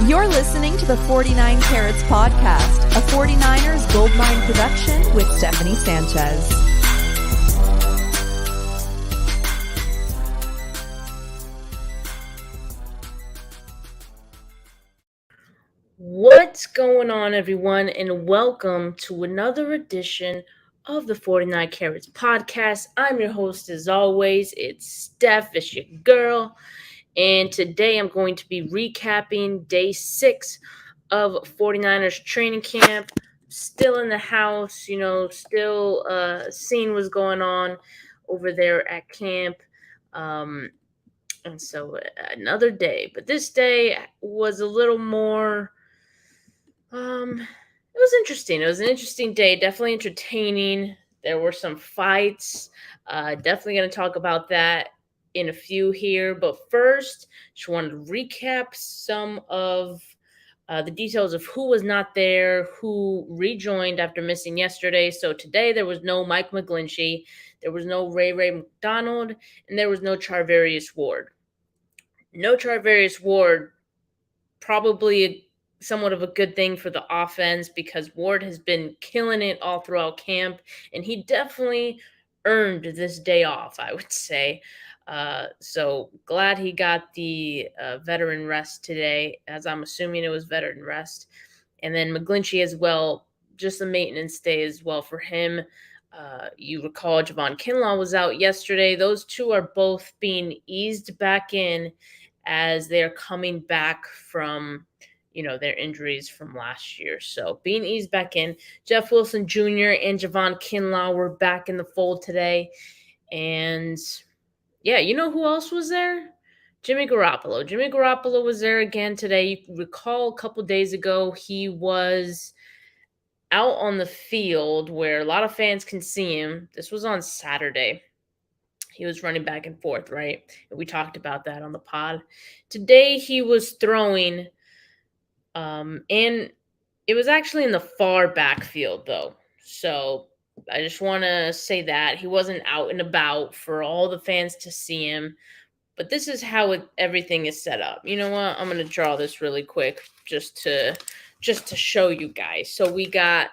You're listening to the 49 Carats Podcast, a 49ers Goldmine production with Stephanie Sanchez. What's going on, everyone, and welcome to another edition of the 49 Carats Podcast. I'm your host, as always. It's Steph, it's your girl, and today I'm going to be recapping day 6 of 49ers training camp. Still in the house, still seeing what's going on over there at camp. And so another day, but this day was a little more it was interesting. It was an interesting day, definitely entertaining. There were some fights. Definitely going to talk about that in a few here. But first, just wanted to recap some of the details of who was not there, who rejoined after missing yesterday. So today there was no Mike McGlinchey, there was no Ray McDonald, and there was no Charvarius Ward. No Charvarius Ward, probably somewhat of a good thing for the offense because Ward has been killing it all throughout camp, and he definitely earned this day off, I would say. So glad he got the veteran rest today, as I'm assuming it was veteran rest. And then McGlinchey as well, just a maintenance day as well for him. You recall Javon Kinlaw was out yesterday. Those two are both being eased back in as they're coming back from their injuries from last year. So being eased back in. Jeff Wilson Jr. and Javon Kinlaw were back in the fold today. And yeah, you know who else was there? Jimmy Garoppolo. Jimmy Garoppolo was there again today. You recall a couple days ago, he was out on the field where a lot of fans can see him. This was on Saturday. He was running back and forth, right? And we talked about that on the pod. Today he was throwing and it was actually in the far backfield, though. So I just want to say that he wasn't out and about for all the fans to see him. But this is how everything is set up. You know what? I'm going to draw this really quick just to show you guys. So we got,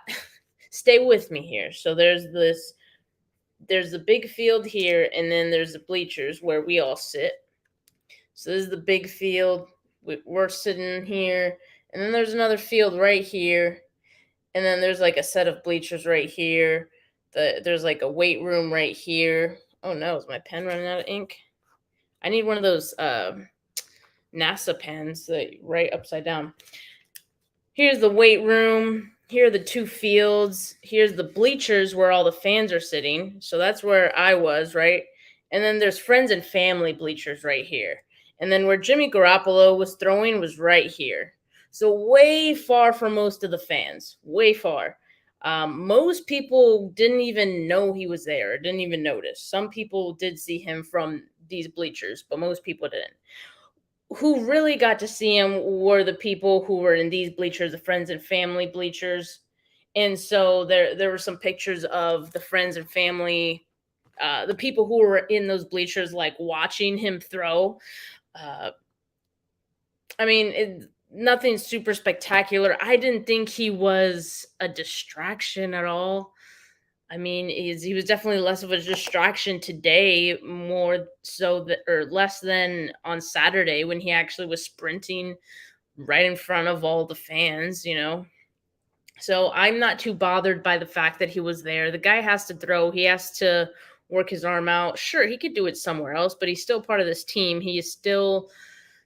stay with me here. So there's the big field here, and then there's the bleachers where we all sit. So this is the big field. We're sitting here. And then there's another field right here. And then there's like a set of bleachers right here. There's like a weight room right here. Oh no, is my pen running out of ink? I need one of those NASA pens that right upside down. Here's the weight room. Here are the two fields. Here's the bleachers where all the fans are sitting. So that's where I was, right? And then there's friends and family bleachers right here. And then where Jimmy Garoppolo was throwing was right here. So way far from most of the fans, way far. Most people didn't even know he was there, didn't even notice. Some people did see him from these bleachers, but most people didn't. Who really got to see him were the people who were in these bleachers, the friends and family bleachers. And so there were some pictures of the friends and family, the people who were in those bleachers, like watching him throw. Nothing super spectacular. I didn't think he was a distraction at all. I mean, he was definitely less of a distraction today, more so or less than on Saturday when he actually was sprinting right in front of all the fans, So I'm not too bothered by the fact that he was there. The guy has to throw. He has to work his arm out. Sure, he could do it somewhere else, but he's still part of this team. He is still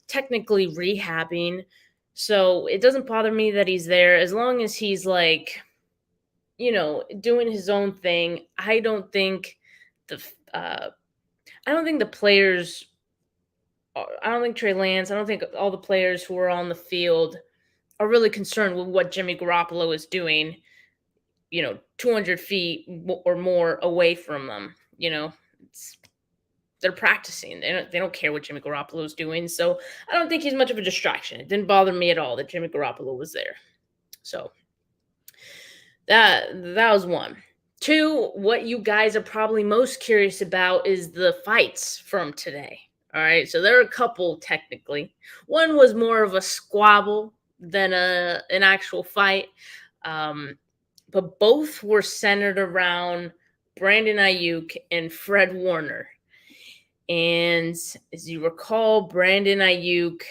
technically rehabbing. So it doesn't bother me that he's there as long as he's like, doing his own thing. I don't think the players, I don't think Trey Lance, I don't think all the players who are on the field are really concerned with what Jimmy Garoppolo is doing, 200 feet or more away from them. They're practicing. They don't care what Jimmy Garoppolo is doing. So I don't think he's much of a distraction. It didn't bother me at all that Jimmy Garoppolo was there. So that was one. Two, what you guys are probably most curious about is the fights from today. All right, so there are a couple technically. One was more of a squabble than an actual fight, um, but both were centered around Brandon Ayuk and Fred Warner. And as you recall, Brandon Ayuk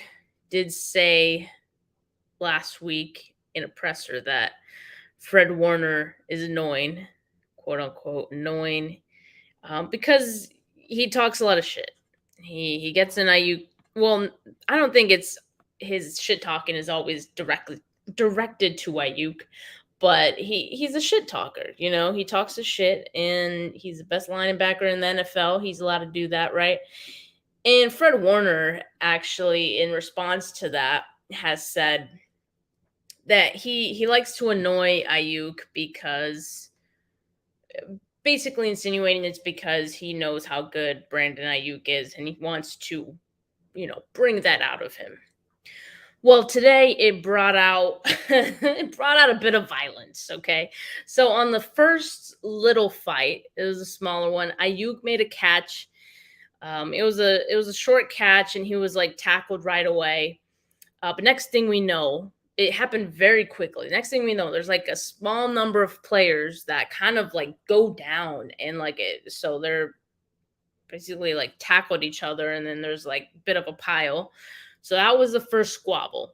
did say last week in a presser that Fred Warner is annoying, quote unquote, annoying, because he talks a lot of shit. He gets an Ayuk. Well, I don't think it's his shit talking is always directed to Ayuk, but he's a shit talker. You know, he talks his shit, and he's the best linebacker in the NFL. He's allowed to do that, right? And Fred Warner actually, in response to that, has said that he likes to annoy Ayuk because basically insinuating it's because he knows how good Brandon Ayuk is and he wants to, bring that out of him. Well, today it brought out a bit of violence, okay? So on the first little fight, it was a smaller one. Ayuk made a catch. It was a short catch and he was like tackled right away. But next thing we know, it happened very quickly. Next thing we know, there's like a small number of players that kind of like go down and so they're basically like tackled each other, and then there's like a bit of a pile. So that was the first squabble.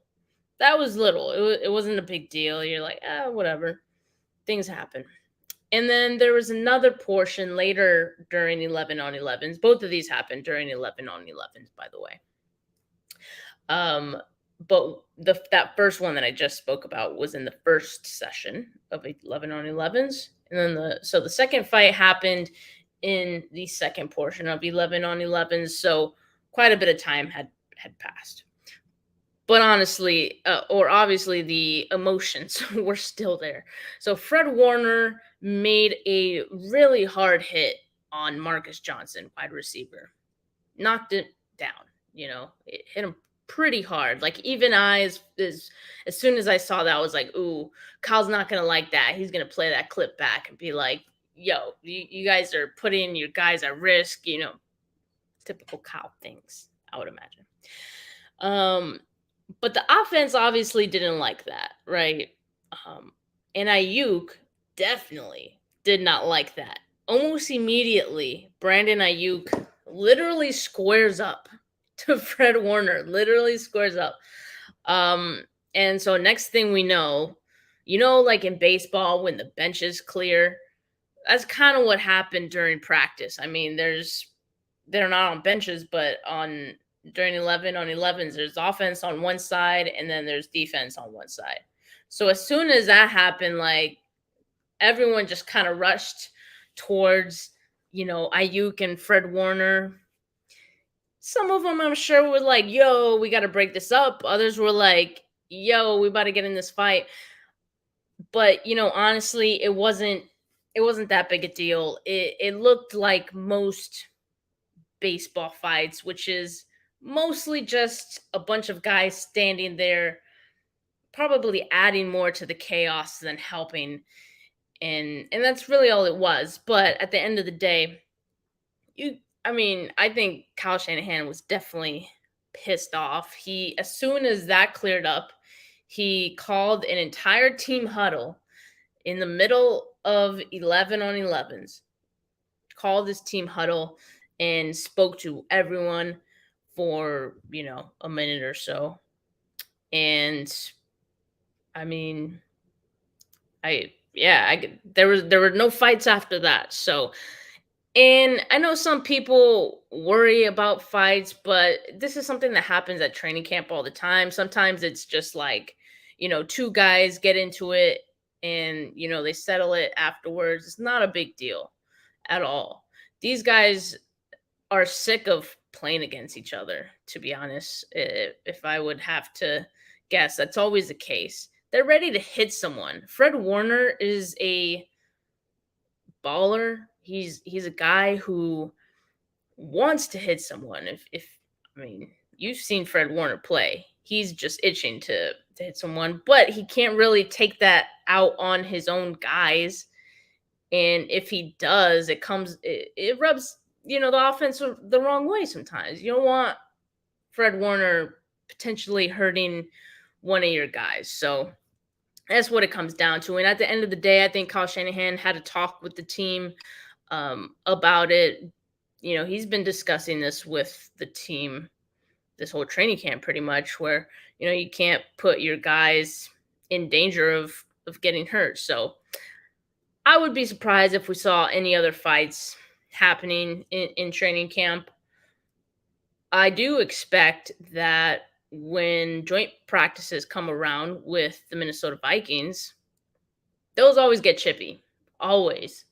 That was little. It wasn't a big deal. You're like, whatever. Things happen. And then there was another portion later during 11 on 11s. Both of these happened during 11 on 11s, by the way. But that first one that I just spoke about was in the first session of 11 on 11s. And then the second fight happened in the second portion of 11 on 11s. So quite a bit of time had passed. But honestly, obviously the emotions were still there. So Fred Warner made a really hard hit on Marcus Johnson, wide receiver. Knocked it down, it hit him pretty hard. Like even as soon as I saw that, I was like, ooh, Kyle's not going to like that. He's going to play that clip back and be like, yo, you guys are putting your guys at risk, typical Kyle things, I would imagine. But the offense obviously didn't like that, right? And Ayuk definitely did not like that. Almost immediately, Brandon Ayuk literally squares up to Fred Warner, literally squares up. And so next thing we know, like in baseball, when the bench is clear, that's kind of what happened during practice. I mean, they're not on benches, but during 11 on 11s, there's offense on one side and then there's defense on one side. So as soon as that happened, like everyone just kind of rushed towards, Ayuk and Fred Warner. Some of them, I'm sure, were like, yo, we got to break this up. Others were like, yo, we about to get in this fight. But, honestly, it wasn't that big a deal. It looked like most baseball fights, which is mostly just a bunch of guys standing there, probably adding more to the chaos than helping. And that's really all it was. But at the end of the day, I think Kyle Shanahan was definitely pissed off. As soon as that cleared up, he called an entire team huddle in the middle of 11 on 11s, called this team huddle and spoke to everyone for, a minute or so. And there were no fights after that. So, and I know some people worry about fights, but this is something that happens at training camp all the time. Sometimes it's just like, two guys get into it and, they settle it afterwards. It's not a big deal at all. These guys are sick of playing against each other, to be honest. If I would have to guess, that's always the case. They're ready to hit someone. Fred Warner is a baller. He's a guy who wants to hit someone. You've seen Fred Warner play. He's just itching to hit someone, but he can't really take that out on his own guys. And if he does, it rubs, the offense the wrong way sometimes. You don't want Fred Warner potentially hurting one of your guys. So that's what it comes down to. And at the end of the day, I think Kyle Shanahan had a talk with the team about it. He's been discussing this with the team this whole training camp pretty much, where, you can't put your guys in danger of getting hurt. So I would be surprised if we saw any other fights happening in training camp. I do expect that when joint practices come around with the Minnesota Vikings, those always get chippy. Always.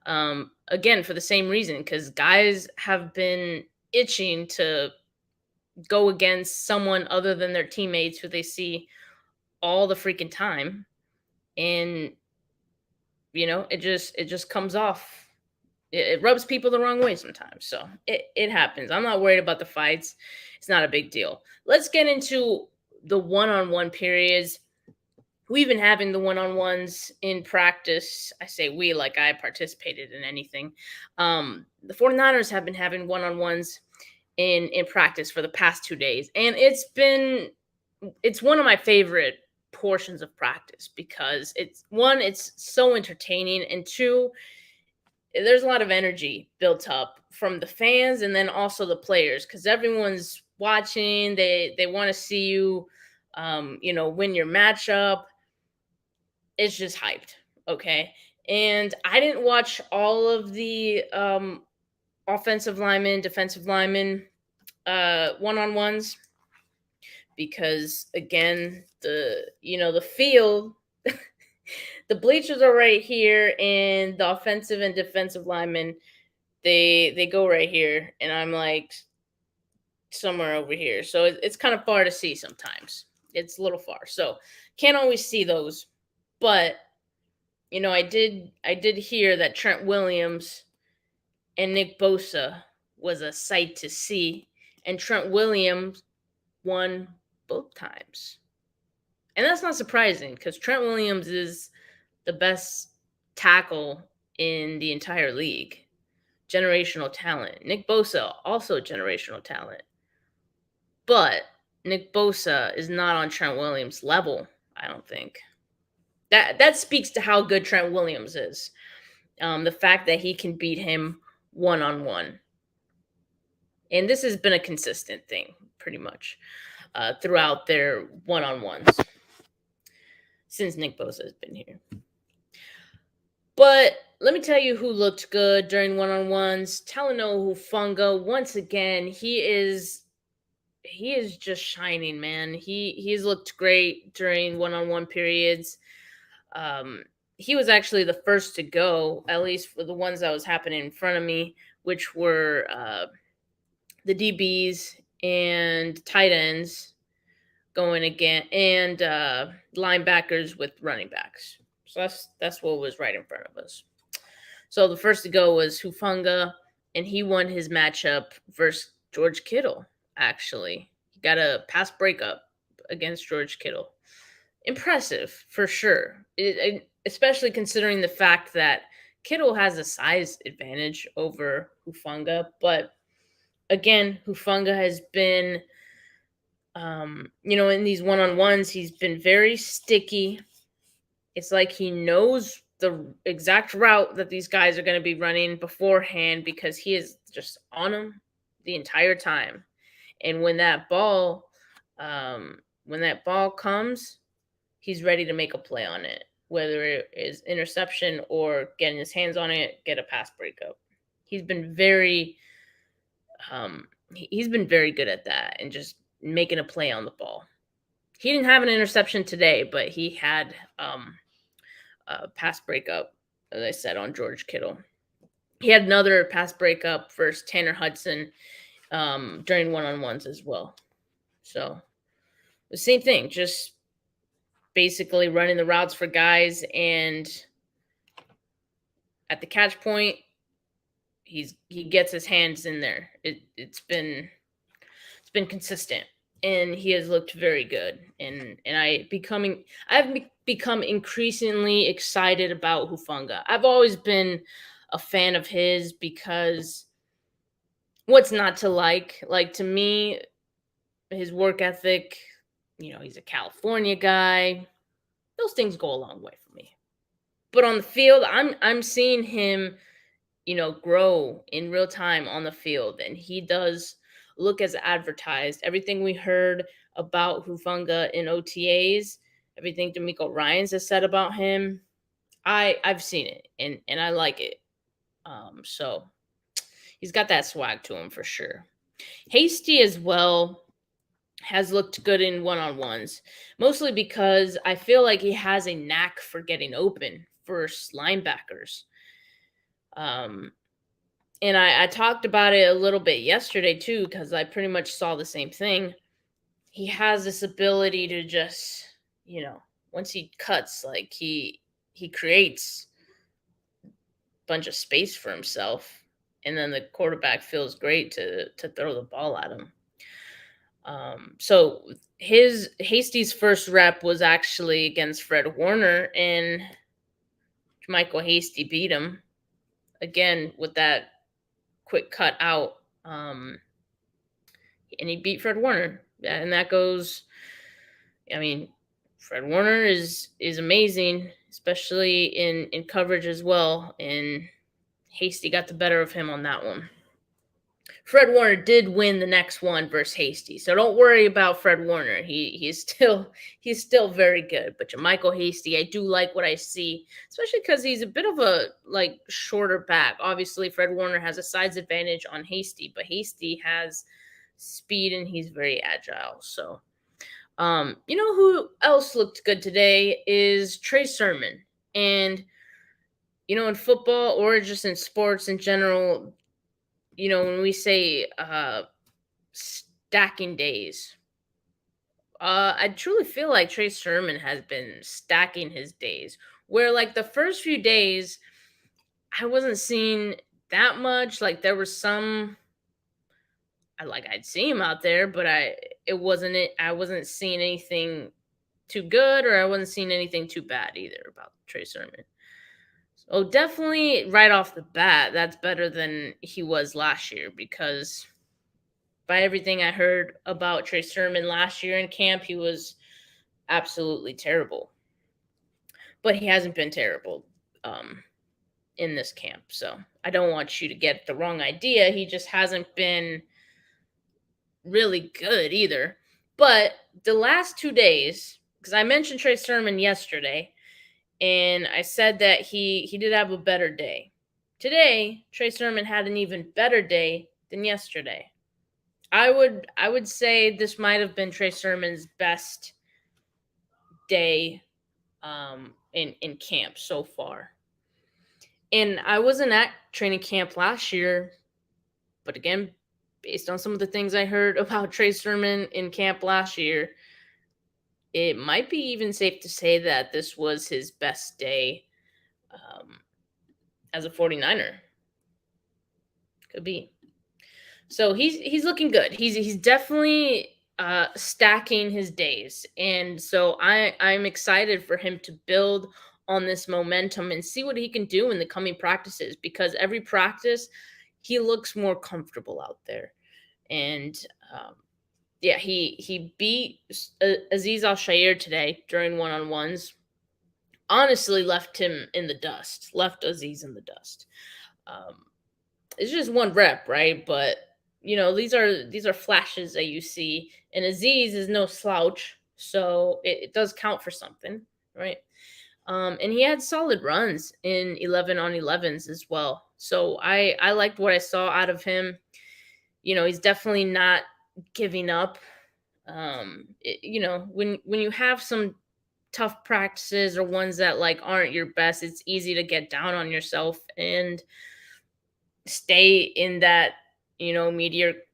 Again, for the same reason, because guys have been itching to go against someone other than their teammates who they see all the freaking time. And, it just comes off. It rubs people the wrong way sometimes. So it happens. I'm not worried about the fights. It's not a big deal. Let's get into the one-on-one periods. We've been having the one-on-ones in practice. I say we like I participated in anything. The 49ers have been having one-on-ones in practice for the past 2 days. And it's one of my favorite portions of practice because it's so entertaining, and two, there's a lot of energy built up from the fans and then also the players, because everyone's watching. They want to see you, win your matchup. It's just hyped. Okay. And I didn't watch all of the offensive linemen, defensive linemen one-on-ones because, again, the field, the bleachers are right here, and the offensive and defensive linemen, they go right here, and I'm like somewhere over here. So it's kind of far to see sometimes. It's a little far. So can't always see those. But, I did hear that Trent Williams and Nick Bosa was a sight to see, and Trent Williams won both times. And that's not surprising because Trent Williams is the best tackle in the entire league. Generational talent. Nick Bosa, also generational talent. But Nick Bosa is not on Trent Williams' level, I don't think. That speaks to how good Trent Williams is. The fact that he can beat him one-on-one. And this has been a consistent thing, pretty much, throughout their one-on-ones since Nick Bosa has been here. But let me tell you who looked good during one-on-ones. Talanoa Hufanga, once again, he is just shining, man. He's looked great during one-on-one periods. He was actually the first to go, at least for the ones that was happening in front of me, which were the DBs and tight ends going again, and linebackers with running backs. So that's what was right in front of us. So the first to go was Hufanga, and he won his matchup versus George Kittle, actually. He got a pass breakup against George Kittle. Impressive, for sure. Especially considering the fact that Kittle has a size advantage over Hufanga. But again, Hufanga has been, in these one-on-ones, he's been very sticky. It's like he knows the exact route that these guys are going to be running beforehand because he is just on them the entire time. And when that ball comes, he's ready to make a play on it, whether it is interception or getting his hands on it, get a pass breakup. He's been very good at that and just making a play on the ball. He didn't have an interception today, but he had a pass breakup, as I said, on George Kittle. He had another pass breakup versus Tanner Hudson during one-on-ones as well. So the same thing, just basically running the routes for guys, and at the catch point, he gets his hands in there. It's been consistent, and he has looked very good. And I've become increasingly excited about Hufanga. I've always been a fan of his because what's not to like? Like, to me, his work ethic, he's a California guy. Those things go a long way for me. But on the field, I'm seeing him, grow in real time on the field, and he does look as advertised. Everything we heard about Hufanga in OTAs, everything D'Amico Ryans has said about him, I've seen it, and I like it. So he's got that swag to him for sure. Hasty as well has looked good in one-on-ones, mostly because I feel like he has a knack for getting open for linebackers. And I talked about it a little bit yesterday too, because I pretty much saw the same thing. He has this ability to just, once he cuts, like he creates a bunch of space for himself, and then the quarterback feels great to throw the ball at him. So Hasty's first rep was actually against Fred Warner, and Michael Hasty beat him again with that quick cut out, and he beat Fred Warner. And that goes, Fred Warner is amazing, especially in coverage as well, and Hasty got the better of him on that one. Fred Warner did win the next one versus Hasty, so don't worry about Fred Warner. He's still very good. But Michael Hasty, I do like what I see, especially because he's a bit of a shorter back. Obviously, Fred Warner has a size advantage on Hasty, but Hasty has speed and he's very agile. So, who else looked good today is Trey Sermon. And in football or just in sports in general, when we say stacking days, I truly feel like Trey Sermon has been stacking his days, where the first few days I wasn't seeing that much. There was some, I'd see him out there, but I wasn't seeing anything too good, or I wasn't seeing anything too bad either about Trey Sermon. Oh, definitely right off the bat, that's better than he was last year, because by everything I heard about Trey Sermon last year in camp, he was absolutely terrible. But he hasn't been terrible in this camp. So I don't want you to get the wrong idea. He just hasn't been really good either. But the last 2 days, because I mentioned Trey Sermon yesterday, and I said that he did have a better day. Today, Trey Sermon had an even better day than yesterday. I would say this might have been Trey Sermon's best day in camp so far. And I wasn't at training camp last year, but again, based on some of the things I heard about Trey Sermon in camp last year, it might be even safe to say that this was his best day as a 49er. Could be. So he's looking good. He's definitely stacking his days. And so I'm excited for him to build on this momentum and see what he can do in the coming practices, because every practice he looks more comfortable out there. And he beat Azeez Al-Shaair today during one-on-ones. Honestly, left Azeez in the dust. It's just one rep, right? But these are flashes that you see, and Azeez is no slouch, so it does count for something, right? And he had solid runs in 11-on-11s as well. So I liked what I saw out of him. He's definitely not giving up. When you have some tough practices or ones that aren't your best, it's easy to get down on yourself and stay in that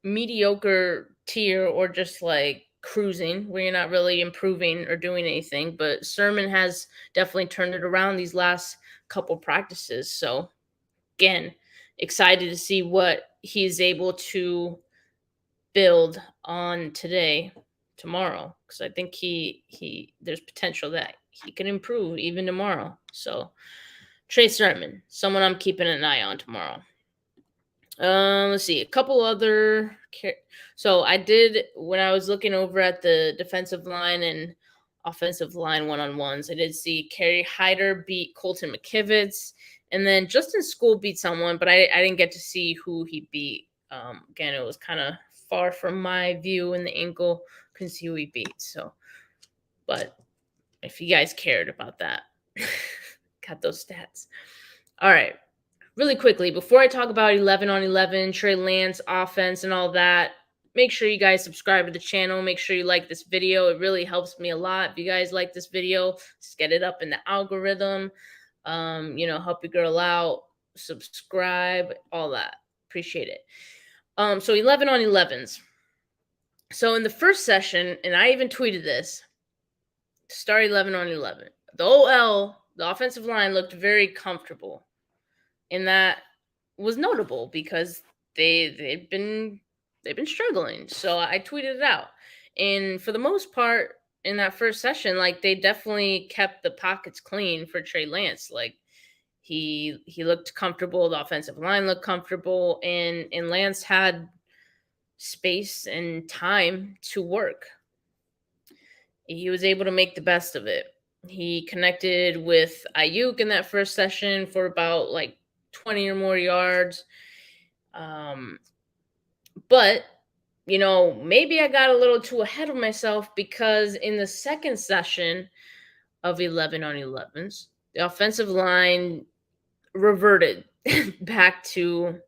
mediocre tier, or just cruising where you're not really improving or doing anything. But Sermon has definitely turned it around these last couple practices. So again, excited to see what he's able to build on tomorrow, because I think he there's potential that he can improve even tomorrow. So Trey Sermon, someone I'm keeping an eye on tomorrow. Let's see, a couple other. So I did, when I was looking over at the defensive line and offensive line one-on-ones, I did see Kerry Hyder beat Colton McKivitz, and then Justin School beat someone, but I didn't get to see who he beat. Again, it was kind of far from my view in the ankle. Couldn't see who he beat. So, but if you guys cared about that, got those stats. All right. Really quickly, before I talk about 11 on 11, Trey Lance offense and all that, make sure you guys subscribe to the channel. Make sure you like this video. It really helps me a lot. If you guys like this video, just get it up in the algorithm. Help your girl out. Subscribe, all that. Appreciate it. So 11 on 11s. So in the first session, and I even tweeted this, start 11 on 11. The OL, the offensive line, looked very comfortable. And that was notable because they've been struggling. So I tweeted it out. And for the most part, in that first session, like, they definitely kept the pockets clean for Trey Lance. Like, he looked comfortable, the offensive line looked comfortable, and Lance had space and time to work. He was able to make the best of it. He connected with Eyuk in that first session for about 20 or more yards. But, maybe I got a little too ahead of myself, because in the second session of 11 on 11s, the offensive line reverted back to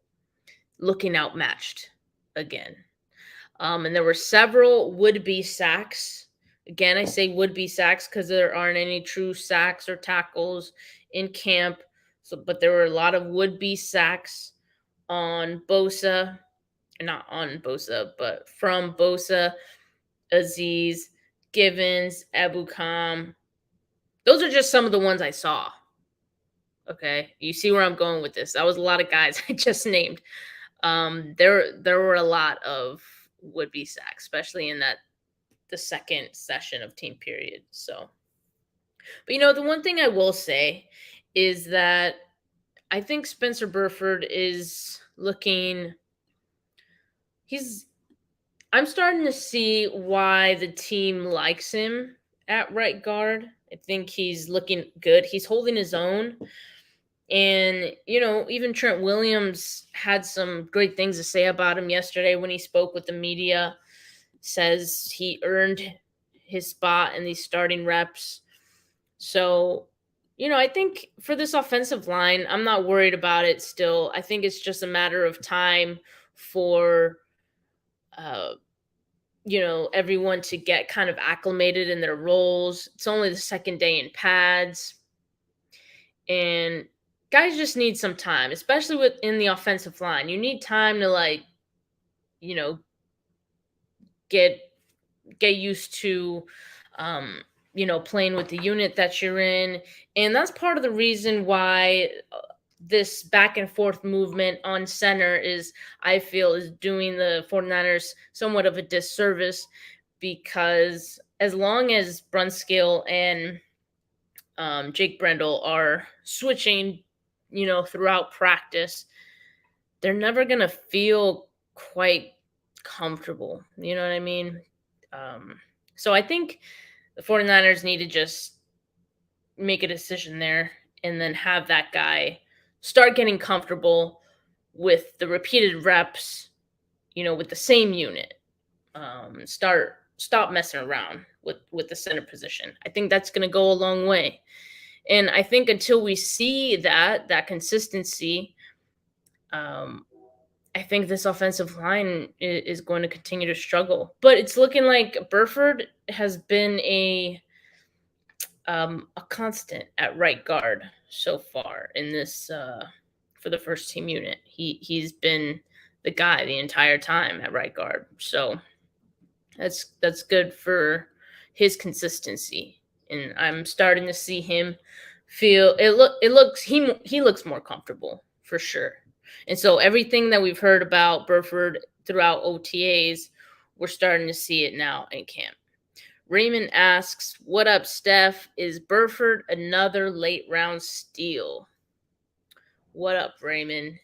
looking outmatched again. And there were several would-be sacks. Again, I say would-be sacks because there aren't any true sacks or tackles in camp. But there were a lot of would-be sacks on Bosa, not on Bosa, but from Bosa, Aziz, Givens, Ebukam. Those are just some of the ones I saw. Okay, you see where I'm going with this. That was a lot of guys I just named. There were a lot of would-be sacks, especially in the second session of team period. So, but the one thing I will say is that I think Spencer Burford is looking. I'm starting to see why the team likes him at right guard. I think he's looking good. He's holding his own. And, even Trent Williams had some great things to say about him yesterday when he spoke with the media. Says he earned his spot in these starting reps. So, I think for this offensive line, I'm not worried about it still. I think it's just a matter of time for, everyone to get kind of acclimated in their roles. It's only the second day in pads. And guys just need some time, especially within the offensive line. You need time to get used to, playing with the unit that you're in. And that's part of the reason why this back and forth movement on center is doing the 49ers somewhat of a disservice, because as long as Brunskill and Jake Brendel are switching, throughout practice, they're never going to feel quite comfortable. You know what I mean? So I think the 49ers need to just make a decision there and then have that guy start getting comfortable with the repeated reps, with the same unit. Stop messing around with the center position. I think that's going to go a long way. And I think until we see that consistency, I think this offensive line is going to continue to struggle. But it's looking like Burford has been a constant at right guard so far in this for the first team unit. He's been the guy the entire time at right guard. So that's good for his consistency. And I'm starting to see him feel he looks more comfortable for sure. And so everything that we've heard about Burford throughout OTAs, we're starting to see it now in camp. Raymond asks, "What up, Steph? Is Burford another late round steal?" What up, Raymond?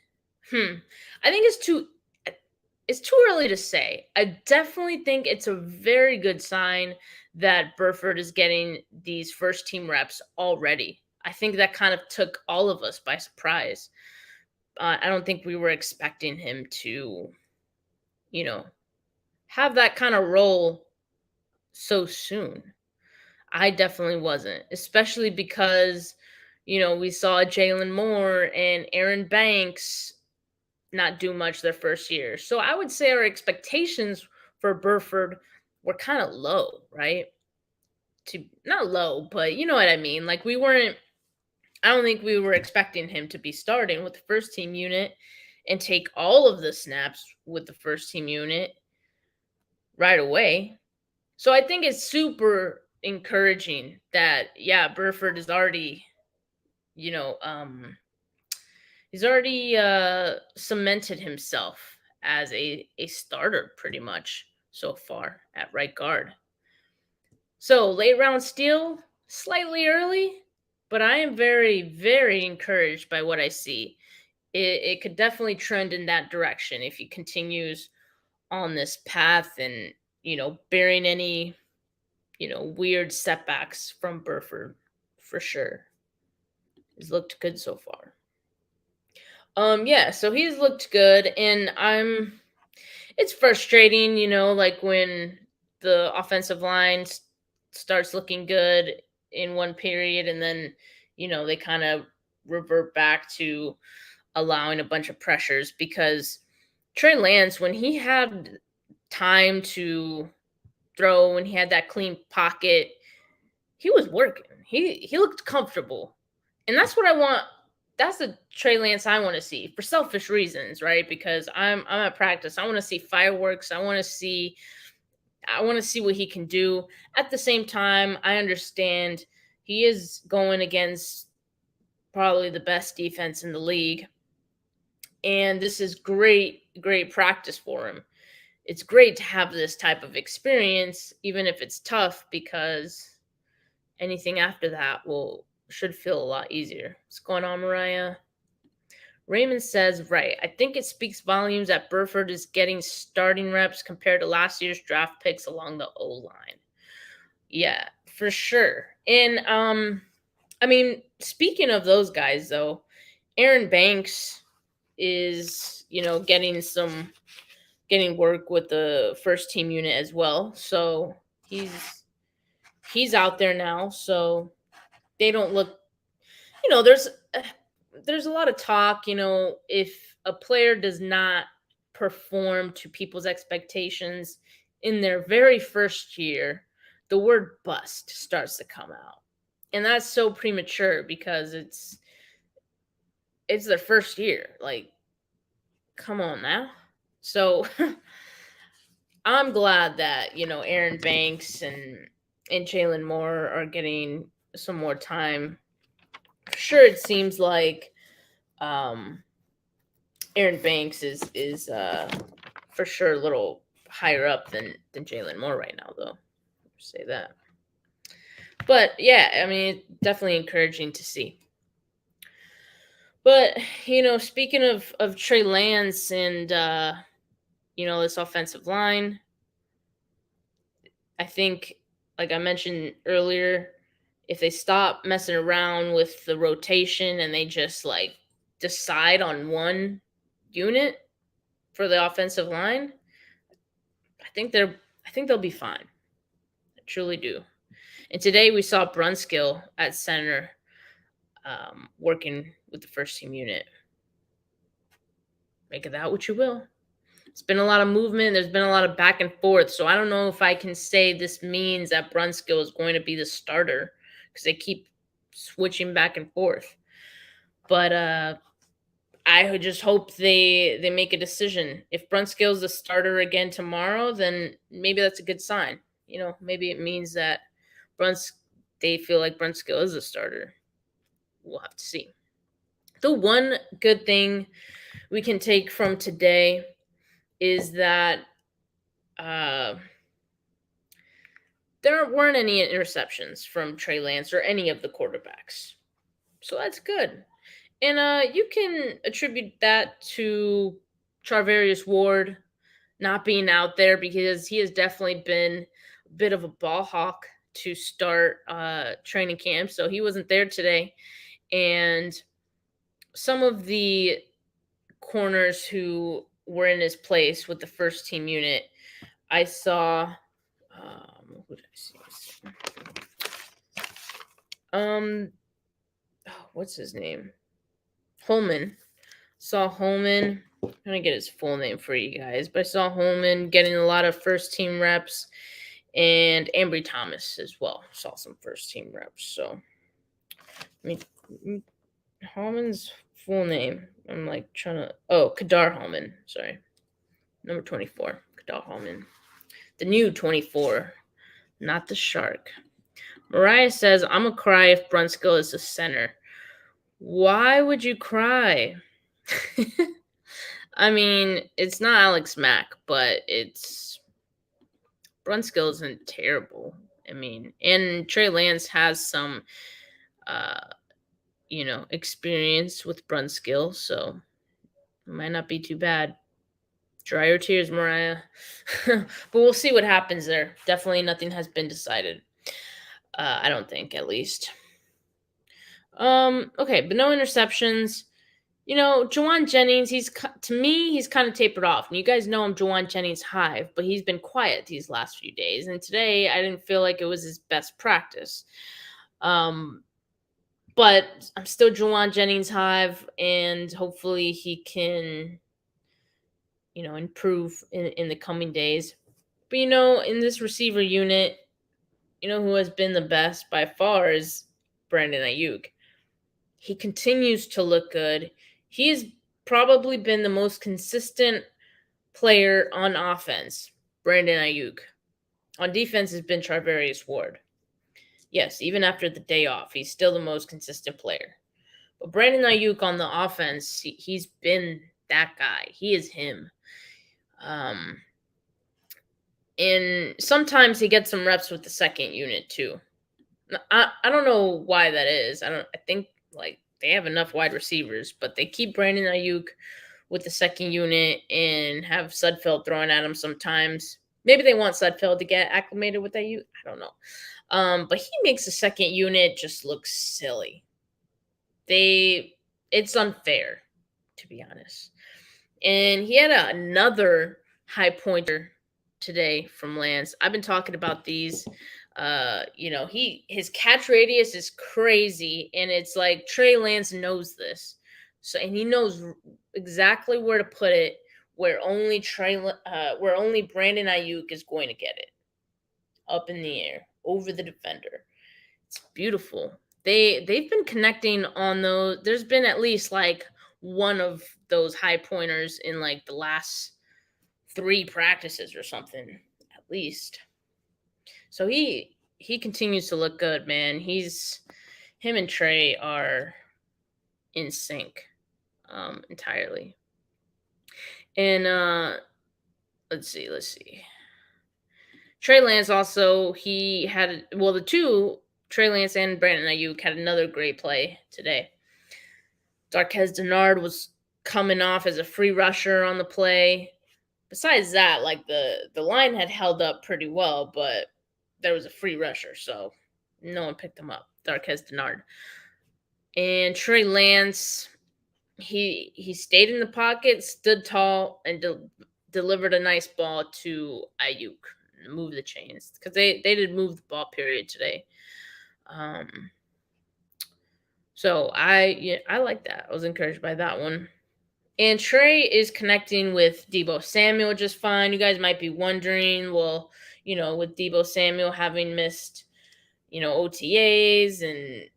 I think it's too early to say. I definitely think it's a very good sign that Burford is getting these first team reps already. I think that kind of took all of us by surprise. I don't think we were expecting him to, have that kind of role so soon. I definitely wasn't, especially because, we saw Jalen Moore and Aaron Banks not do much their first year. So I would say our expectations for Burford were kind of low, right? Not low, but you know what I mean. Like I don't think we were expecting him to be starting with the first team unit and take all of the snaps with the first team unit right away. So I think it's super encouraging that Burford is already, you know, he's already cemented himself as a starter pretty much so far at right guard. So late round steal, slightly early, but I am very, very encouraged by what I see. It could definitely trend in that direction if he continues on this path and, bearing any, weird setbacks from Burford for sure. He's looked good so far. So he's looked good, and it's frustrating, like when the offensive line starts looking good in one period and then, they kind of revert back to allowing a bunch of pressures because Trey Lance, when he had time to throw, when he had that clean pocket, he was working. He looked comfortable. And that's what I want. That's the Trey Lance I want to see for selfish reasons, right? Because I'm at practice. I want to see fireworks. I want to see what he can do. At the same time, I understand he is going against probably the best defense in the league. And this is great practice for him. It's great to have this type of experience, even if it's tough, because anything after that should feel a lot easier. What's going on, Mariah? Raymond says, right, I think it speaks volumes that Burford is getting starting reps compared to last year's draft picks along the O-line. Yeah, for sure. And, speaking of those guys, though, Aaron Banks is, getting work with the first team unit as well. So he's out there now. So they don't look, there's a lot of talk, if a player does not perform to people's expectations in their very first year, the word bust starts to come out. And that's so premature because it's their first year. Like, come on now. So I'm glad that, Aaron Banks and Jalen Moore are getting some more time. For sure, it seems like Aaron Banks is for sure a little higher up than Jalen Moore right now, though. Say that. But yeah, definitely encouraging to see. But, speaking of Trey Lance and, this offensive line, I think, like I mentioned earlier, if they stop messing around with the rotation and they just, decide on one unit for the offensive line, I think they'll be fine. I truly do. And today we saw Brunskill at center working with the first team unit. Make of that what you will. It's been a lot of movement. There's been a lot of back and forth. So I don't know if I can say this means that Brunskill is going to be the starter because they keep switching back and forth. But I just hope they make a decision. If Brunskill is the starter again tomorrow, then maybe that's a good sign. Maybe it means that they feel like Brunskill is a starter. We'll have to see. The one good thing we can take from today is that there weren't any interceptions from Trey Lance or any of the quarterbacks. So that's good. And you can attribute that to Charvarius Ward not being out there, because he has definitely been a bit of a ball hawk to start training camp. So he wasn't there today. And some of the corners who were in his place with the first team unit, I saw who did I see? What's his name? Holman. Saw Holman. I'm gonna get his full name for you guys, but I saw Holman getting a lot of first team reps, and Ambry Thomas as well. Saw some first team reps. So, I mean, Holman's full name. I'm like trying to. Oh, Kadar Holman. Sorry, number 24. Kadar Holman, the new 24, not the Shark. Mariah says, "I'm gonna cry if Brunskill is the center." Why would you cry? I mean, it's not Alex Mack, but Brunskill isn't terrible. I mean, and Trey Lance has some, experience with Brunskill, so it might not be too bad. Dry your tears, Mariah. But we'll see what happens there. Definitely nothing has been decided. I don't think, at least. Okay, but no interceptions. Juwan Jennings, he's kind of tapered off. And you guys know I'm Juwan Jennings hive, but he's been quiet these last few days. And today I didn't feel like it was his best practice. But I'm still Juwan Jennings hive, and hopefully he can, improve in the coming days. But, in this receiver unit, who has been the best by far is Brandon Eyuk. He continues to look good. He has probably been the most consistent player on offense, Brandon Eyuk. On defense has been Charvarius Ward. Yes, even after the day off, he's still the most consistent player. But Brandon Eyuk on the offense, he's been that guy. He is him. And sometimes he gets some reps with the second unit too. I don't know why that is. I think they have enough wide receivers, but they keep Brandon Eyuk with the second unit and have Sudfeld throwing at him sometimes. Maybe they want Sudfeld to get acclimated with Eyuk. I don't know. But he makes the second unit just look silly. It's unfair, to be honest. And he had another high pointer today from Lance. I've been talking about these. His catch radius is crazy, and it's like Trey Lance knows this. So, and he knows exactly where to put it, where only Brandon Eyuk is going to get it. Up in the air, over the defender. It's beautiful. They've been connecting on those. There's been at least one of those high pointers in the last 3 practices or something, at least. So he continues to look good, man. Him and Trey are in sync entirely. And let's see. Trey Lance also, the two, Trey Lance and Brandon Eyuk, had another great play today. Darqueze Dennard was coming off as a free rusher on the play. Besides that, the line had held up pretty well, but there was a free rusher, so no one picked him up. Darqueze Dennard. And Trey Lance, he stayed in the pocket, stood tall, and delivered a nice ball to Eyuk. Move the chains, because they did move the ball period today. So I like that. I was encouraged by that one. And Trey is connecting with Deebo Samuel just fine. You guys might be wondering, well, with Deebo Samuel having missed, OTAs and,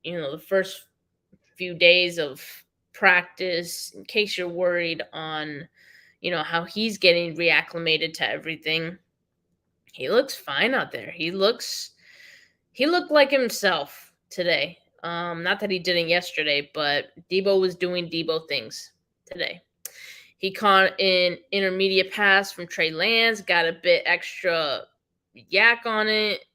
the first few days of practice, in case you're worried on, how he's getting reacclimated to everything. He looks fine out there. He looked like himself today. Not that he didn't yesterday, but Deebo was doing Deebo things today. He caught an intermediate pass from Trey Lance, got a bit extra yak on it.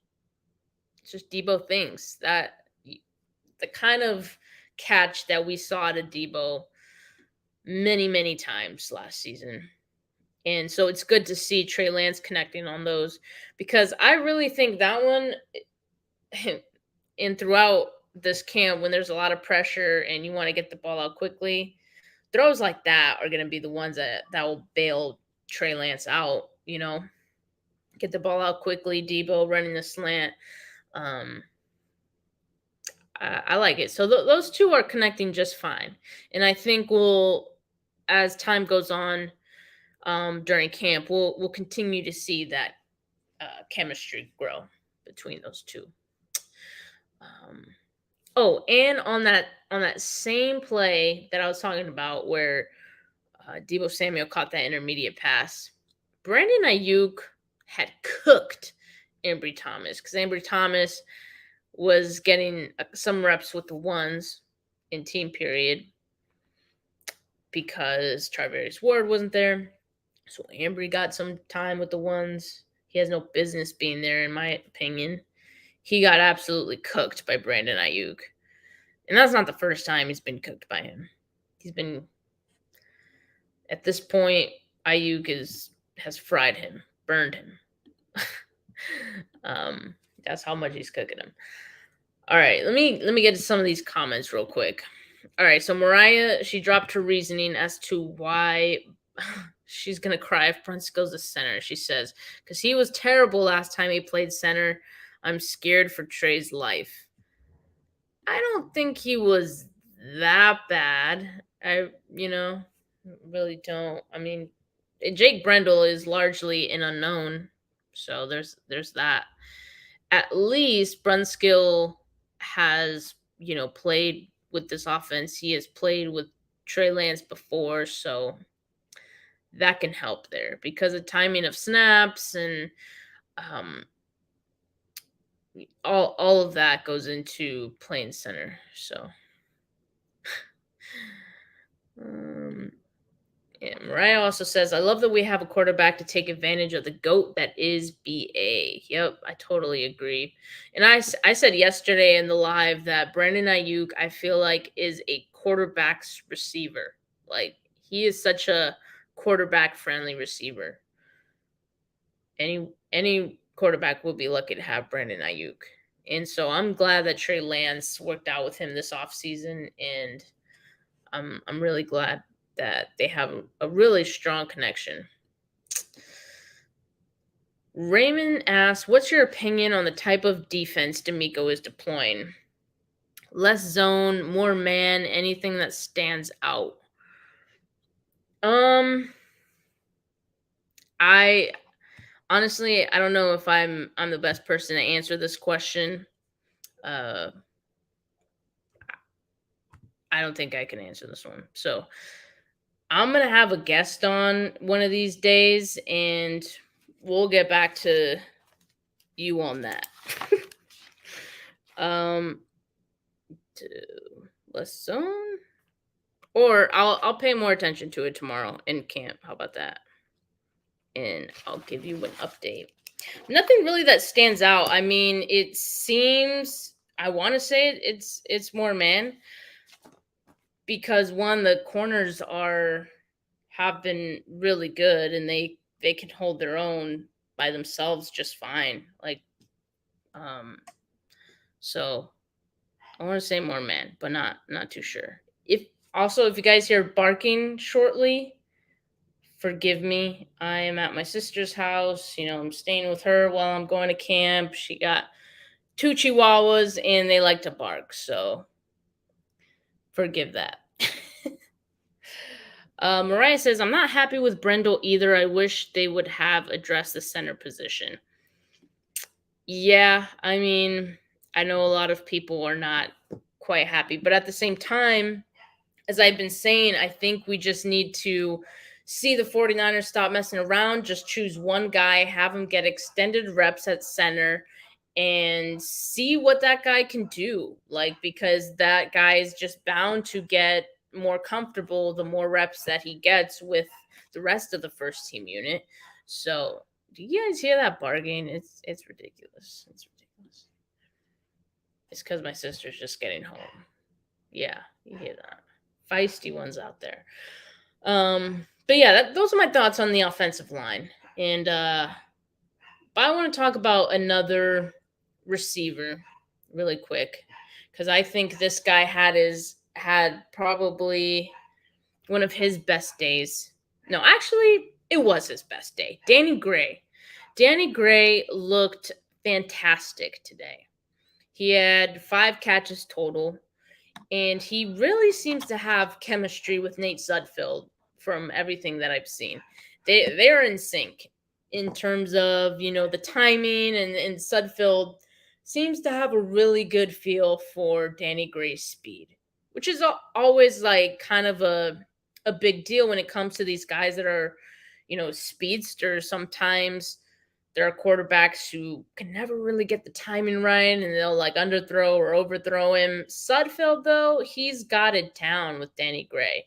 It's just Deebo things. That the kind of catch that we saw to Debo many, many times last season. And so it's good to see Trey Lance connecting on those, because I really think that one, and throughout this camp, when there's a lot of pressure and you want to get the ball out quickly, throws like that are going to be the ones that will bail Trey Lance out, get the ball out quickly. Debo running the slant. I like it. So those two are connecting just fine. And I think as time goes on, during camp, we'll continue to see that chemistry grow between those two. And on that same play that I was talking about, where Debo Samuel caught that intermediate pass, Brandon Eyuk had cooked Ambry Thomas, because Ambry Thomas was getting some reps with the ones in team period because Charvarius Ward wasn't there. So Ambry got some time with the ones. He has no business being there, in my opinion. He got absolutely cooked by Brandon Eyuk. And that's not the first time he's been cooked by him. At this point, Eyuk has fried him, burned him. That's how much he's cooking him. All right, let me get to some of these comments real quick. All right, so Mariah, she dropped her reasoning as to why she's going to cry if Brunskill goes to center. She says, because he was terrible last time he played center. I'm scared for Trey's life. I don't think he was that bad. I really don't. I mean, Jake Brendel is largely an unknown, so there's that. At least Brunskill has, played with this offense. He has played with Trey Lance before, so that can help there, because of timing of snaps and all of that goes into playing center. So Mariah also says, I love that we have a quarterback to take advantage of the GOAT that is BA. Yep, I totally agree. And I said yesterday in the live that Brandon Eyuk, I feel like, is a quarterback's receiver. Like, he is such a quarterback-friendly receiver. Any quarterback will be lucky to have Brandon Eyuk. And so I'm glad that Trey Lance worked out with him this offseason, and I'm really glad that they have a really strong connection. Raymond asks, what's your opinion on the type of defense D'Amico is deploying? Less zone, more man, anything that stands out? I honestly, I don't know if I'm the best person to answer this question. I don't think I can answer this one. So I'm going to have a guest on one of these days, and we'll get back to you on that. Less zone? Or I'll pay more attention to it tomorrow in camp. How about that? And I'll give you an update. Nothing really that stands out. I mean, it seems, I want to say it's more man, because the corners have been really good, and they can hold their own by themselves just fine. So I want to say more man, but not too sure. If you guys hear barking shortly, forgive me. I am at my sister's house. I'm staying with her while I'm going to camp. She got 2 Chihuahuas, and they like to bark, so forgive that. Mariah says, I'm not happy with Brendel either. I wish they would have addressed the center position. Yeah, I mean, I know a lot of people are not quite happy, but at the same time, as I've been saying, I think we just need to see the 49ers stop messing around, just choose one guy, have him get extended reps at center, and see what that guy can do. Because that guy is just bound to get more comfortable the more reps that he gets with the rest of the first team unit. So, do you guys hear that barking? It's ridiculous. It's ridiculous. It's because my sister's just getting home. Yeah, you hear that. Feisty ones out there. But yeah, those are my thoughts on the offensive line. And but I want to talk about another receiver really quick, because I think this guy had probably one of his best days. No, actually, it was his best day. Danny Gray. Danny Gray looked fantastic today. He had 5 catches total, and he really seems to have chemistry with Nate Sudfeld from everything that I've seen. They're in sync in terms of, the timing, and Sudfeld seems to have a really good feel for Danny Gray's speed, which is always like kind of a big deal when it comes to these guys that are, speedsters. Sometimes there are quarterbacks who can never really get the timing right, and they'll like underthrow or overthrow him. Sudfeld, though, he's got it down with Danny Gray.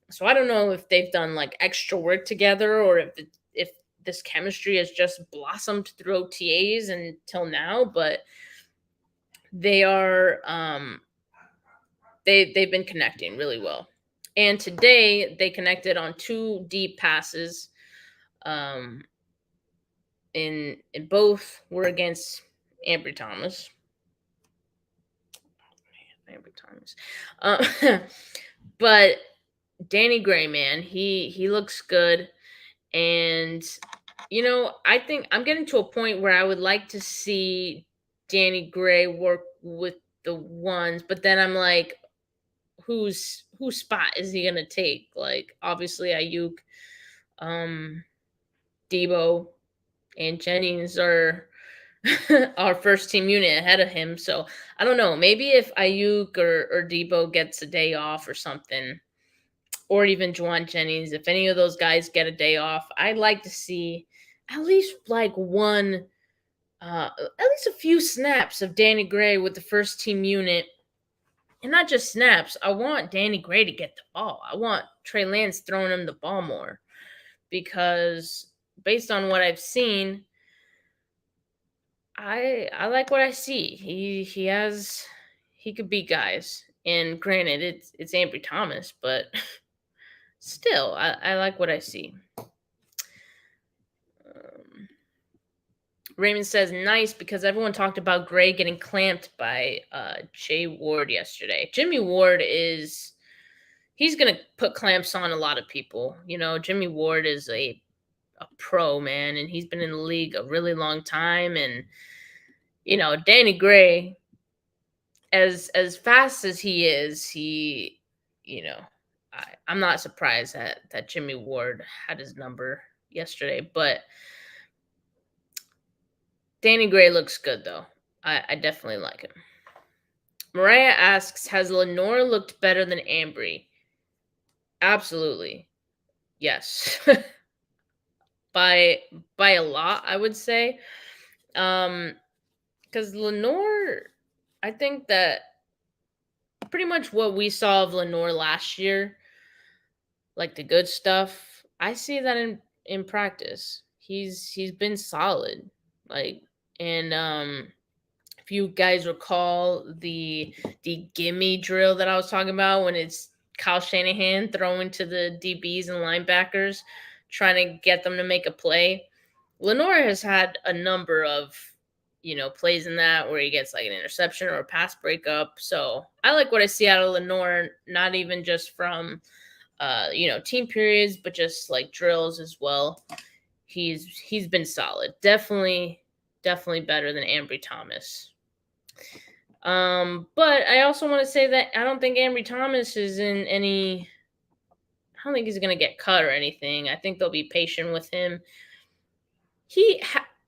So I don't know if they've done like extra work together, or if this chemistry has just blossomed through OTAs until now, but they are they've been connecting really well. And today they connected on 2 deep passes. In both were against Ambry Thomas. But Danny Gray, man, he looks good. And, I think I'm getting to a point where I would like to see Danny Gray work with the ones, but then I'm like, whose spot is he gonna take? Like, obviously Eyuk, Debo, and Jennings are our first team unit ahead of him. So I don't know. Maybe if Eyuk or Debo gets a day off or something, or even Juwan Jennings, if any of those guys get a day off, I'd like to see at least like at least a few snaps of Danny Gray with the first team unit. And not just snaps. I want Danny Gray to get the ball. I want Trey Lance throwing him the ball more, because based on what I've seen, I like what I see. He could beat guys. And granted, it's Ambry Thomas, but still, I like what I see. Raymond says, nice, because everyone talked about Gray getting clamped by Jay Ward yesterday. Jimmy Ward he's going to put clamps on a lot of people. Jimmy Ward is a pro, man, and he's been in the league a really long time. And, Danny Gray, as fast as he is, I'm not surprised that Jimmy Ward had his number yesterday, but Danny Gray looks good, though. I definitely like him. Mariah asks, has Lenore looked better than Ambry? Absolutely. Yes. By a lot, I would say. Because Lenore, I think that pretty much what we saw of Lenore last year, like the good stuff, I see that in practice. He's been solid. And if you guys recall the gimme drill that I was talking about, when it's Kyle Shanahan throwing to the DBs and linebackers, trying to get them to make a play, Lenore has had a number of, plays in that where he gets like an interception or a pass breakup. So I like what I see out of Lenore, not even just from, team periods, but just like drills as well. He's been solid. Definitely better than Ambry Thomas. But I also want to say that I don't think Ambry Thomas is in any. I don't think he's going to get cut or anything. I think they'll be patient with him.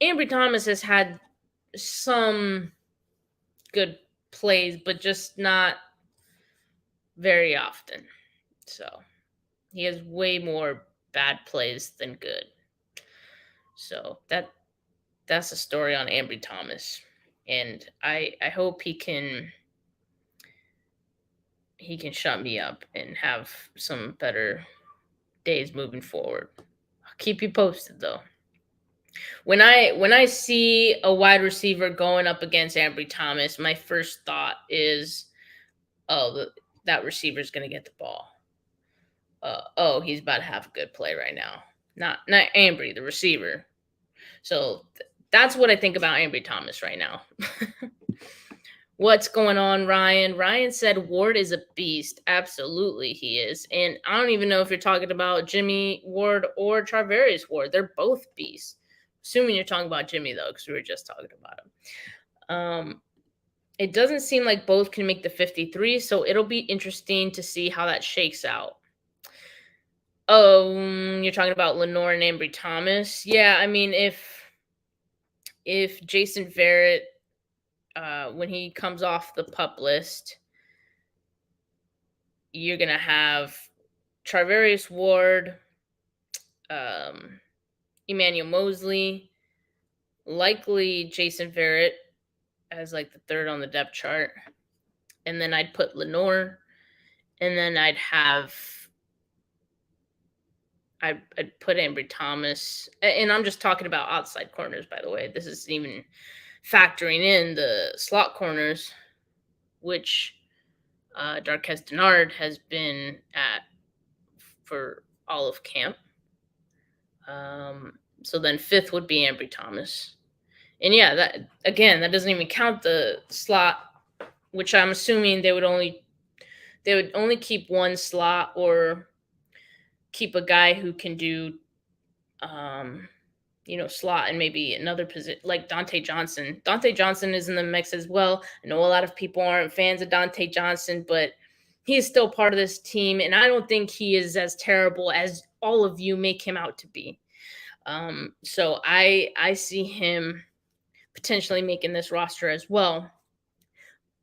Ambry Thomas has had some good plays, but just not very often. So he has way more bad plays than good. So that's the story on Ambry Thomas. And I hope he can shut me up and have some better days moving forward. I'll keep you posted, though. When I see a wide receiver going up against Ambry Thomas, my first thought is, that receiver's going to get the ball. He's about to have a good play right now. Not Ambry, the receiver. So that's what I think about Ambry Thomas right now. What's going on, Ryan? Ryan said Ward is a beast. Absolutely, he is. And I don't even know if you're talking about Jimmy Ward or Charvarius Ward. They're both beasts. Assuming you're talking about Jimmy, though, because we were just talking about him. It doesn't seem like both can make the 53, so it'll be interesting to see how that shakes out. You're talking about Lenore and Ambry Thomas. Yeah, I mean, if Jason Verrett, when he comes off the PUP list, you're going to have Charvarius Ward, Emmanuel Mosley, likely Jason Verrett as like the third on the depth chart. And then I'd put Lenore, and then I'd put Ambry Thomas, and I'm just talking about outside corners, by the way. This isn't even factoring in the slot corners, which Darqueze Dennard has been at for all of camp. So then fifth would be Ambry Thomas. And yeah, that doesn't even count the slot, which I'm assuming they would only keep one slot or keep a guy who can do slot and maybe another position like Dante Johnson. Dante Johnson is in the mix as well. I know a lot of people aren't fans of Dante Johnson, but he is still part of this team, and I don't think he is as terrible as all of you make him out to be. So I see him potentially making this roster as well.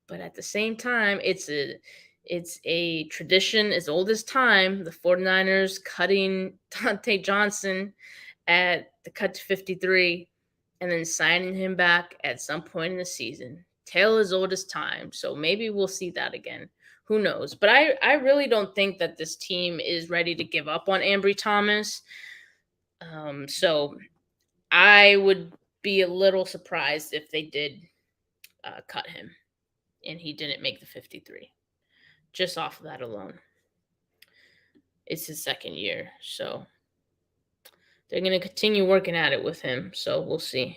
But at the same time, it's a tradition as old as time, the 49ers cutting Dante Johnson at the cut to 53 and then signing him back at some point in the season. Tale as old as time. So maybe we'll see that again. Who knows? But I really don't think that this team is ready to give up on Ambry Thomas. So I would be a little surprised if they did cut him and he didn't make the 53. Just off of that alone. It's his second year, so they're going to continue working at it with him, so we'll see.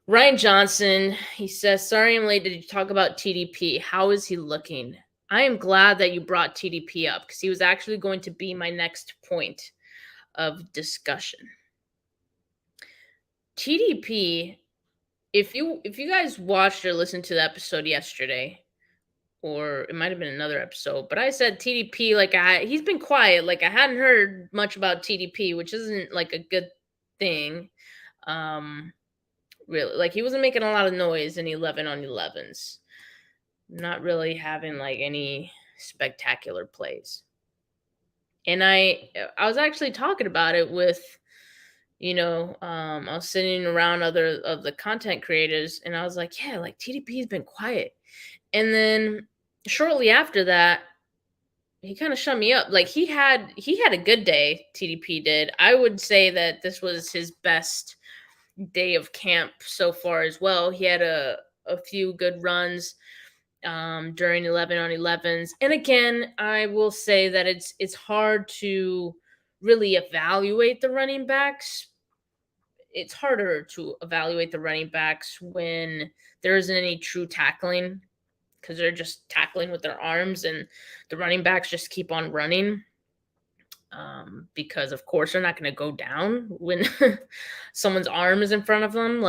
Ryan Johnson, he says, sorry I'm late. Did you talk about TDP? How is he looking? I am glad that you brought TDP up because he was actually going to be my next point of discussion. TDP, if you guys watched or listened to the episode yesterday, or it might have been another episode, but I said TDP, he's been quiet. Like I hadn't heard much about TDP, which isn't like a good thing. Really, like he wasn't making a lot of noise in 11 on 11s. Not really having like any spectacular plays. And I was actually talking about it with, I was sitting around other of the content creators and I was like, yeah, like TDP has been quiet. And then shortly after that, he kind of shut me up. Like he had a good day, TDP did. I would say that this was his best day of camp so far as well. He had a few good runs during 11 on 11s. And again, I will say that it's hard to really evaluate the running backs. It's harder to evaluate the running backs when there isn't any true tackling because they're just tackling with their arms and the running backs just keep on running. Because of course they're not going to go down when someone's arm is in front of them.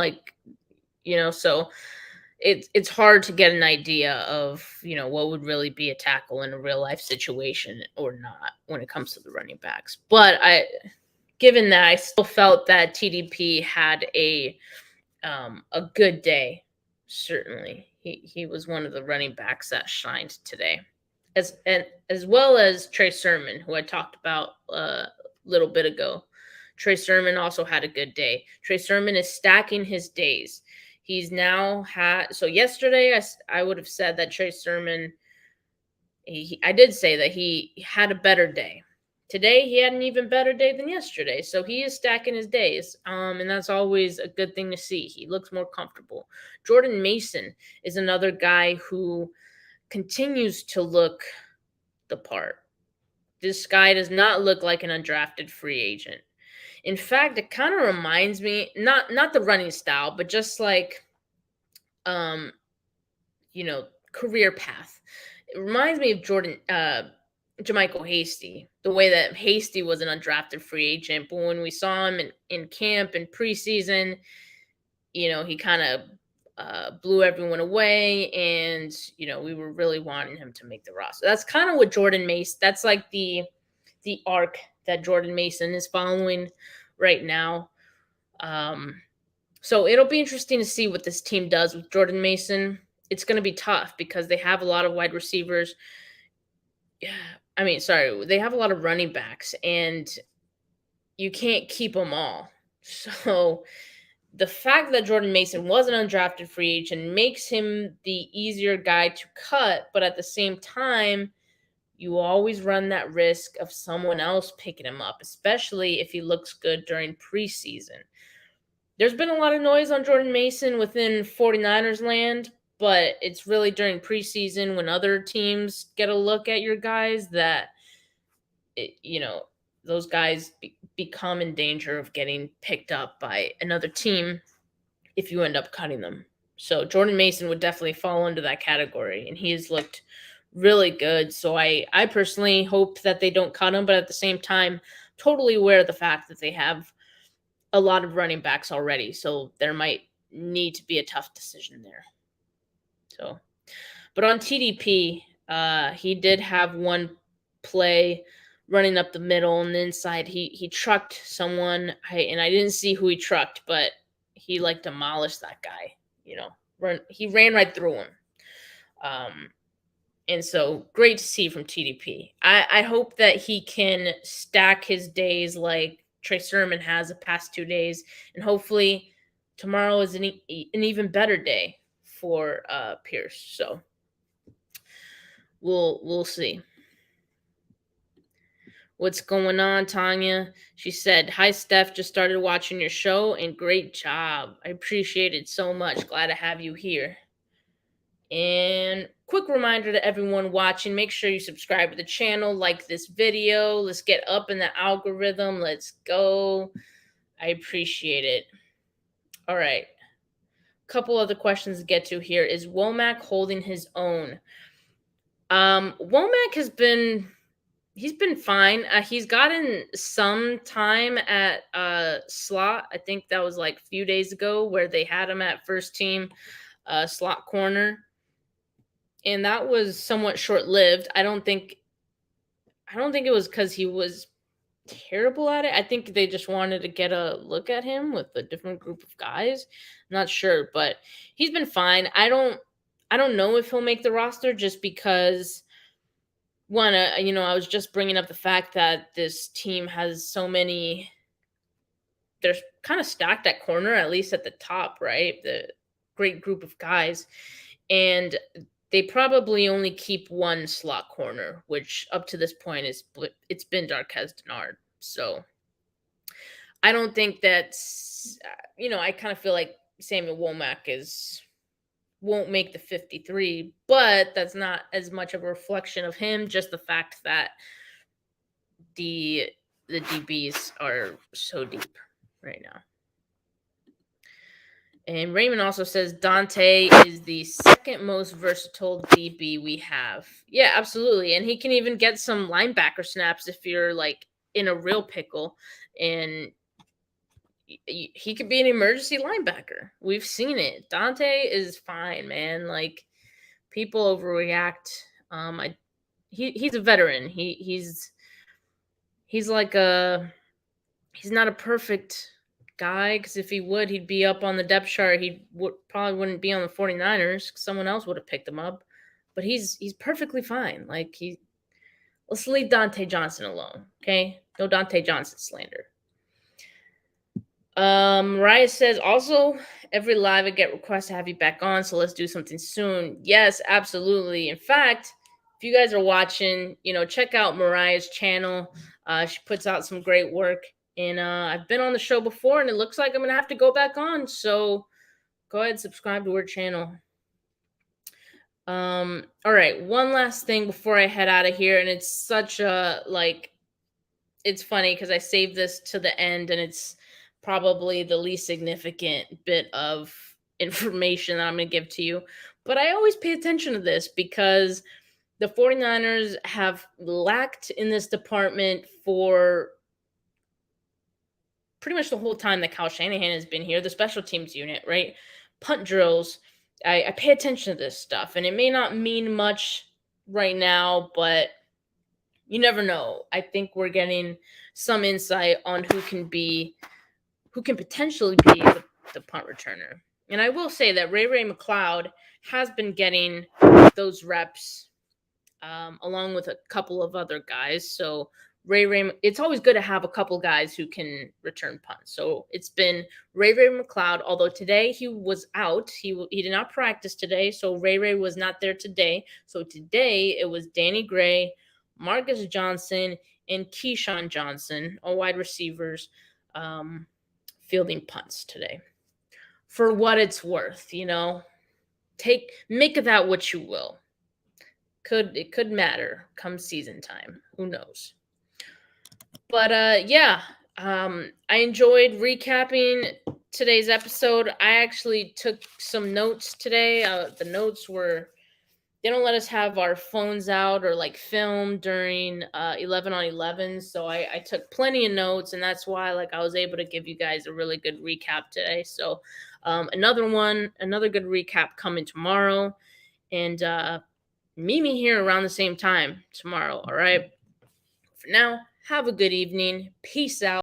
So it's hard to get an idea of, what would really be a tackle in a real life situation or not when it comes to the running backs. But given that, I still felt that TDP had a good day. Certainly, he was one of the running backs that shined today, as well as Trey Sermon, who I talked about a little bit ago. Trey Sermon also had a good day. Trey Sermon is stacking his days. He's now so yesterday I would have said that Trey Sermon, I did say that he had a better day. Today, he had an even better day than yesterday. So he is stacking his days. And that's always a good thing to see. He looks more comfortable. Jordan Mason is another guy who continues to look the part. This guy does not look like an undrafted free agent. In fact, it kind of reminds me, not the running style, but just like, career path. It reminds me of Jermichael Hasty, the way that Hasty was an undrafted free agent, but when we saw him in camp and preseason, he kind of blew everyone away, and we were really wanting him to make the roster. That's kind of what Jordan Mason. That's like the arc that Jordan Mason is following right now. So it'll be interesting to see what this team does with Jordan Mason. It's going to be tough because they have a lot of wide receivers. They have a lot of running backs, and you can't keep them all. So the fact that Jordan Mason was an undrafted free agent makes him the easier guy to cut, but at the same time, you always run that risk of someone else picking him up, especially if he looks good during preseason. There's been a lot of noise on Jordan Mason within 49ers land, but it's really during preseason when other teams get a look at your guys that, those guys become in danger of getting picked up by another team if you end up cutting them. So Jordan Mason would definitely fall into that category, and he has looked really good. So I personally hope that they don't cut him, but at the same time, totally aware of the fact that they have a lot of running backs already. So there might need to be a tough decision there. So, but on TDP, he did have one play running up the middle and the inside. He trucked someone, and I didn't see who he trucked, but he demolished that guy. He ran right through him. And so great to see from TDP. I hope that he can stack his days like Trey Sermon has the past 2 days, and hopefully tomorrow is an even better day for Pierce. So we'll see. What's going on, Tanya? She said, "Hi, Steph. Just started watching your show, and great job. I appreciate it so much. Glad to have you here." And quick reminder to everyone watching, make sure you subscribe to the channel, like this video. Let's get up in the algorithm. Let's go. I appreciate it. All right. Couple other questions to get to here. Is Womack holding his own? Womack he's been fine. He's gotten some time at slot. I think that was a few days ago where they had him at first team slot corner. And that was somewhat short-lived. I don't think it was because he was terrible at it. I think they just wanted to get a look at him with a different group of guys. I'm not sure, but he's been fine. I don't know if he'll make the roster just because one, I was just bringing up the fact that this team has so many. They're kind of stacked at corner, at least at the top, right? The great group of guys, and they probably only keep one slot corner, which up to this point it's been Darqueze Dennard. So I don't think that's, I kind of feel like Samuel Womack won't make the 53, but that's not as much of a reflection of him, just the fact that the DBs are so deep right now. And Raymond also says Dante is the second most versatile DB we have. Yeah, absolutely. And he can even get some linebacker snaps if you're in a real pickle. And he could be an emergency linebacker. We've seen it. Dante is fine, man. People overreact. He's a veteran. He's not a perfect guy, because if he would, he'd be up on the depth chart. He probably wouldn't be on the 49ers. Someone else would have picked him up. But he's perfectly fine. Let's leave Dante Johnson alone, okay? No Dante Johnson slander. Mariah says, also, every live I get requests to have you back on, so let's do something soon. Yes, absolutely. In fact, if you guys are watching, check out Mariah's channel. She puts out some great work. And I've been on the show before, and it looks like I'm going to have to go back on. So go ahead and subscribe to her channel. All right, one last thing before I head out of here, and it's such a it's funny because I saved this to the end, and it's probably the least significant bit of information that I'm going to give to you. But I always pay attention to this because the 49ers have lacked in this department for pretty much the whole time that Kyle Shanahan has been here, the special teams unit, right? Punt drills. I pay attention to this stuff, and it may not mean much right now, but you never know. I think we're getting some insight on who can potentially be the punt returner. And I will say that Ray McCloud has been getting those reps along with a couple of other guys. So it's always good to have a couple guys who can return punts. So it's been Ray McCloud, although today he was out. He did not practice today, so Ray was not there today. So today it was Danny Gray, Marcus Johnson, and Keyshawn Johnson, all wide receivers, fielding punts today. For what it's worth, make of that what you will. It could matter come season time. Who knows? But I enjoyed recapping today's episode. I actually took some notes today. The notes they don't let us have our phones out or film during 11 on 11. So I took plenty of notes, and that's why I was able to give you guys a really good recap today. So another good recap coming tomorrow, and meet me here around the same time tomorrow. All right. For now, have a good evening. Peace out.